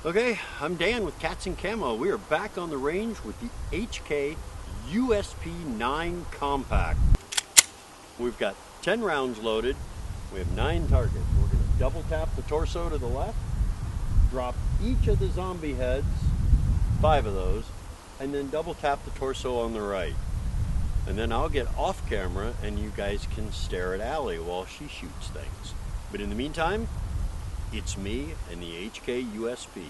Okay, I'm Dan with Cats and Camo. We are back on the range with the H&K USP 9 Compact. We've got 10 rounds loaded. We have 9 targets. We're going to double tap the torso to the left, drop each of the zombie heads, 5 of those, and then double tap the torso on the right. And then I'll get off camera and you guys can stare at Allie while she shoots things. But in the meantime, it's me and the H&K USP.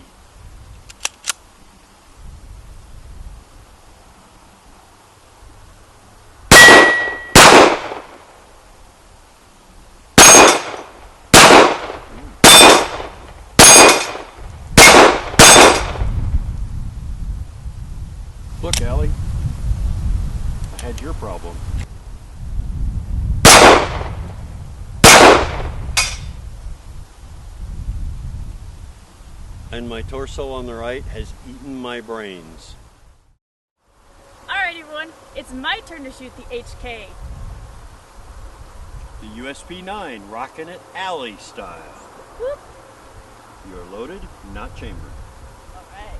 Look, Allie, I had your problem. And my torso on the right has eaten my brains. Alright everyone, it's my turn to shoot the HK. The USP 9, rocking it Allie style. Whoop. You're loaded, not chambered. Alright.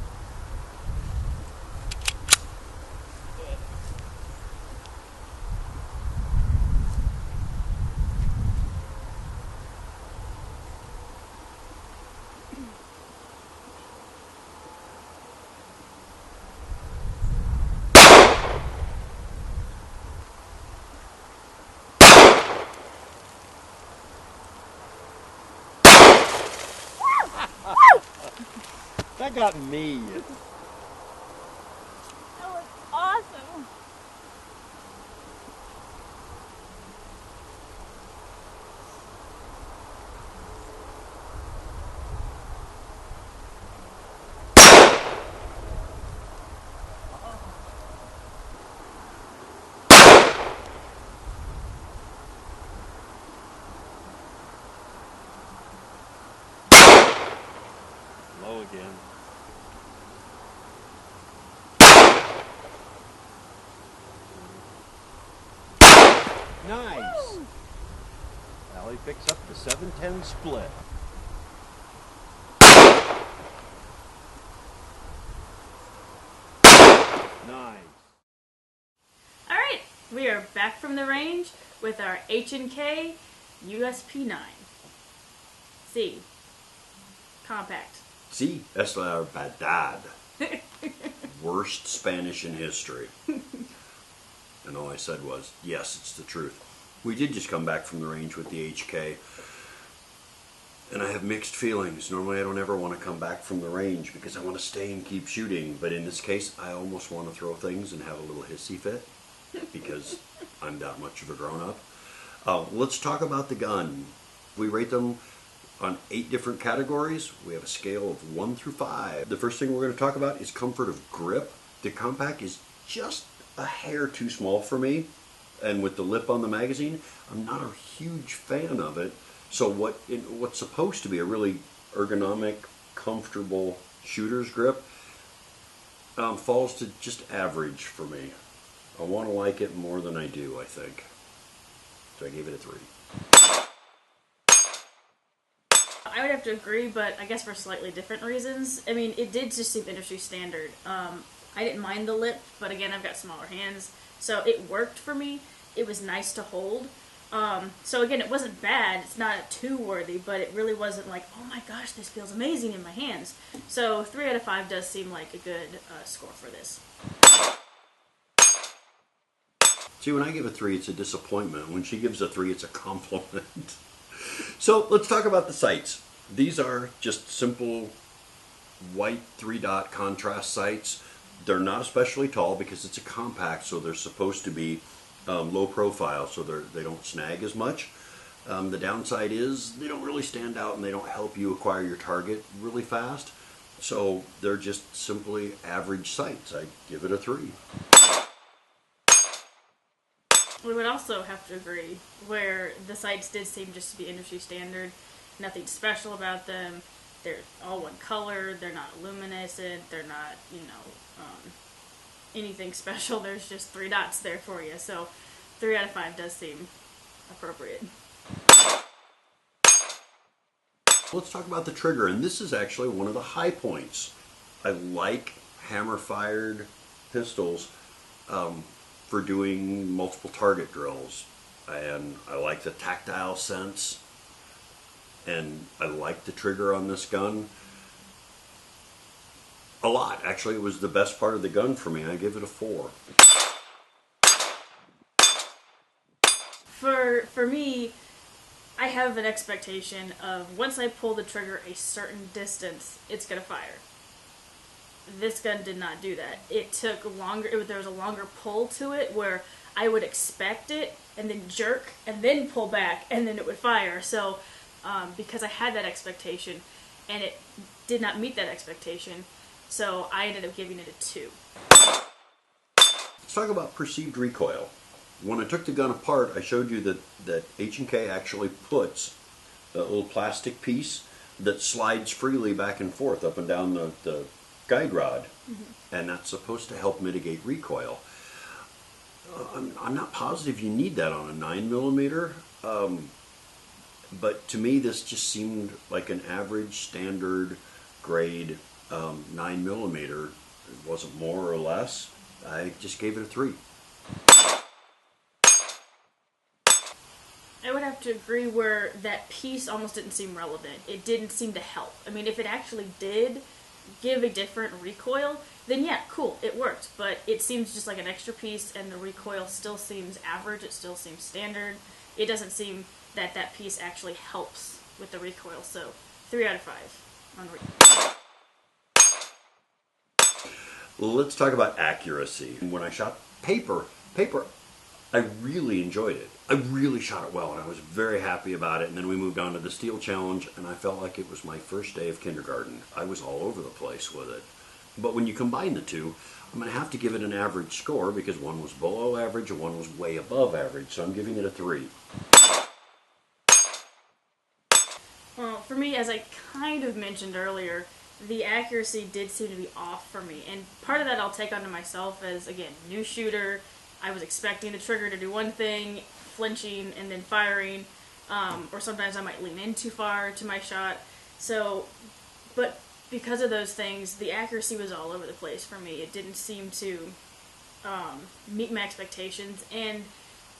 That got me. That was awesome. Low again. Nice. Woo. Allie picks up the 7-10 split. Nice. Alright, we are back from the range with our H&K USP 9. C. Compact. Sí, es la verdad. Worst Spanish in history. And all I said was, yes, it's the truth. We did just come back from the range with the H&K. And I have mixed feelings. Normally I don't ever want to come back from the range because I want to stay and keep shooting. But in this case, I almost want to throw things and have a little hissy fit because I'm that much of a grown-up. Let's talk about the gun. We rate them on 8 different categories. We have a scale of 1 through 5. The first thing we're going to talk about is comfort of grip. The compact is just a hair too small for me, and with the lip on the magazine, I'm not a huge fan of it. So what's supposed to be a really ergonomic, comfortable shooter's grip falls to just average for me. I want to like it more than I do, I think. So I gave it a 3. I would have to agree, but I guess for slightly different reasons. I mean, it did just seem industry standard. I didn't mind the lip, but again, I've got smaller hands, so it worked for me. It was nice to hold. So again, it wasn't bad. It's not too worthy, but it really wasn't like, oh my gosh, this feels amazing in my hands. So 3 out of 5 does seem like a good score for this. See, when I give a 3, it's a disappointment. When she gives a 3, it's a compliment. So let's talk about the sights. These are just simple white 3-dot contrast sights. They're not especially tall because it's a compact, so they're supposed to be low profile, so they don't snag as much. The downside is they don't really stand out and they don't help you acquire your target really fast. So they're just simply average sights. I give it a 3. We would also have to agree where the sights did seem just to be industry standard. Nothing special about them. They're all one color. They're not luminescent. They're not, anything special. There's just 3 dots there for you. So 3 out of 5 does seem appropriate. Let's talk about the trigger, and this is actually one of the high points. I like hammer-fired pistols for doing multiple target drills, and I like the tactile sense, and I like the trigger on this gun a lot. Actually, it was the best part of the gun for me. I give it a 4. For me, I have an expectation of once I pull the trigger a certain distance, it's gonna fire. This gun did not do that. It took longer. There was a longer pull to it where I would expect it and then jerk and then pull back and then it would fire. So because I had that expectation and it did not meet that expectation, so I ended up giving it a 2. Let's talk about perceived recoil. When I took the gun apart, I showed you that H&K actually puts a little plastic piece that slides freely back and forth up and down the guide rod, and that's supposed to help mitigate recoil. I'm not positive you need that on a 9mm, but to me this just seemed like an average standard grade 9mm. It wasn't more or less. I just gave it a 3. I would have to agree where that piece almost didn't seem relevant. It didn't seem to help. I mean, if it actually did give a different recoil, then yeah, cool, it worked. But it seems just like an extra piece, and the recoil still seems average, it still seems standard. It doesn't seem that that piece actually helps with the recoil, so 3 out of 5 on recoil. Let's talk about accuracy. When I shot paper, I really enjoyed it. I really shot it well, and I was very happy about it. And then we moved on to the steel challenge, and I felt like it was my first day of kindergarten. I was all over the place with it. But when you combine the two, I'm going to have to give it an average score because one was below average and one was way above average. So I'm giving it a 3. Well, for me, as I kind of mentioned earlier, the accuracy did seem to be off for me. And part of that I'll take onto myself as, again, new shooter. I was expecting the trigger to do one thing, flinching and then firing, or sometimes I might lean in too far to my shot. So, but because of those things, the accuracy was all over the place for me. It didn't seem to meet my expectations, and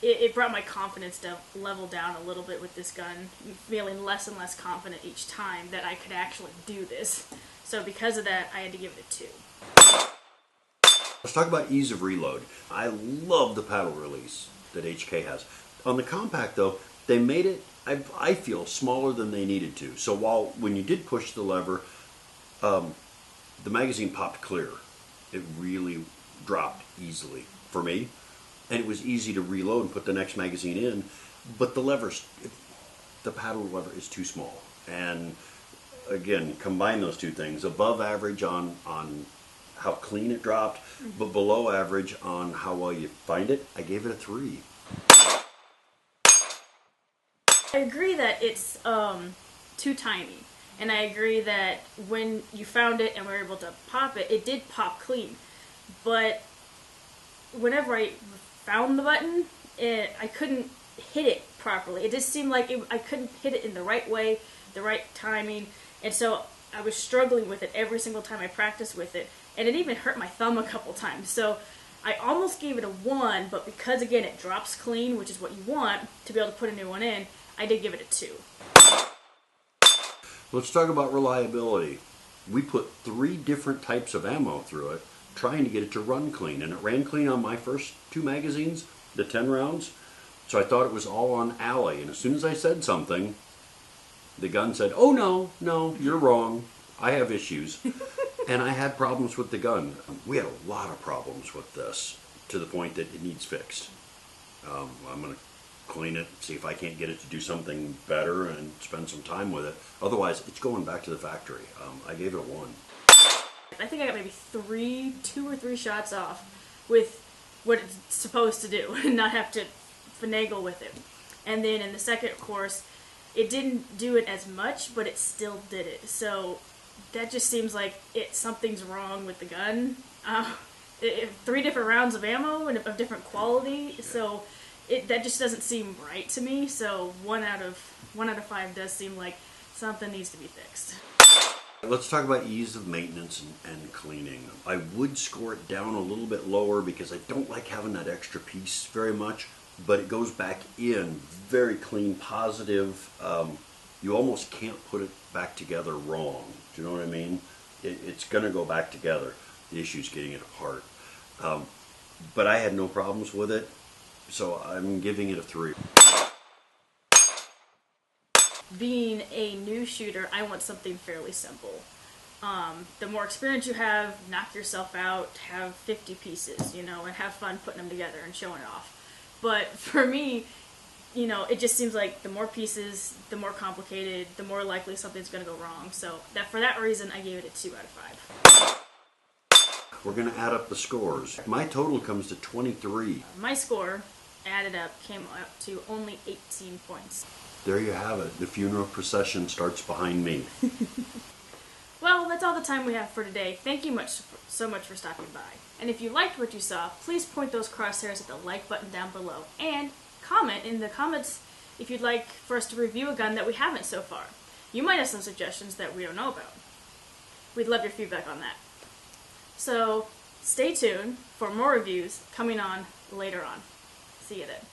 it brought my confidence level down a little bit with this gun, feeling less and less confident each time that I could actually do this. So because of that, I had to give it a 2. Let's talk about ease of reload. I love the paddle release that HK has. On the compact though, they made it, I feel, smaller than they needed to. So when you did push the lever, the magazine popped clear. It really dropped easily for me. And it was easy to reload and put the next magazine in. But the paddle lever is too small. And again, combine those two things. Above average on how clean it dropped, but below average on how well you find it. I gave it a 3. I agree that it's too tiny, and I agree that when you found it and were able to pop it, it did pop clean. But whenever I found the button, I couldn't hit it properly. It just seemed like I couldn't hit it in the right way, the right timing, and so I was struggling with it every single time I practiced with it. And it even hurt my thumb a couple times. So I almost gave it a 1, but because, again, it drops clean, which is what you want to be able to put a new one in, I did give it a 2. Let's talk about reliability. We put 3 different types of ammo through it, trying to get it to run clean. And it ran clean on my first 2 magazines, the 10 rounds. So I thought it was all on alley. And as soon as I said something, the gun said, "Oh, no, you're wrong. I have issues." And I had problems with the gun. We had a lot of problems with this, to the point that it needs fixed. I'm going to clean it, see if I can't get it to do something better, and spend some time with it. Otherwise, it's going back to the factory. I gave it a 1. I think I got maybe 2 or 3 shots off with what it's supposed to do, and not have to finagle with it. And then in the second course, it didn't do it as much, but it still did it. So that just seems like something's wrong with the gun. 3 different rounds of ammo and of different quality, so that just doesn't seem right to me. So 1 out of 5 does seem like something needs to be fixed. Let's talk about ease of maintenance and cleaning. I would score it down a little bit lower because I don't like having that extra piece very much, but it goes back in very clean, positive. You almost can't put it back together wrong. Do you know what I mean? It's going to go back together. The issue is getting it apart. But I had no problems with it, so I'm giving it a 3. Being a new shooter, I want something fairly simple. The more experience you have, knock yourself out, have 50 pieces, and have fun putting them together and showing it off. But for me, it just seems like the more pieces, the more complicated, the more likely something's going to go wrong. So for that reason, I gave it a 2 out of 5. We're going to add up the scores. My total comes to 23. My score, added up, came up to only 18 points. There you have it. The funeral procession starts behind me. Well, that's all the time we have for today. Thank you so much for stopping by. And if you liked what you saw, please point those crosshairs at the like button down below. And comment in the comments if you'd like for us to review a gun that we haven't so far. You might have some suggestions that we don't know about. We'd love your feedback on that. So stay tuned for more reviews coming on later on. See you then.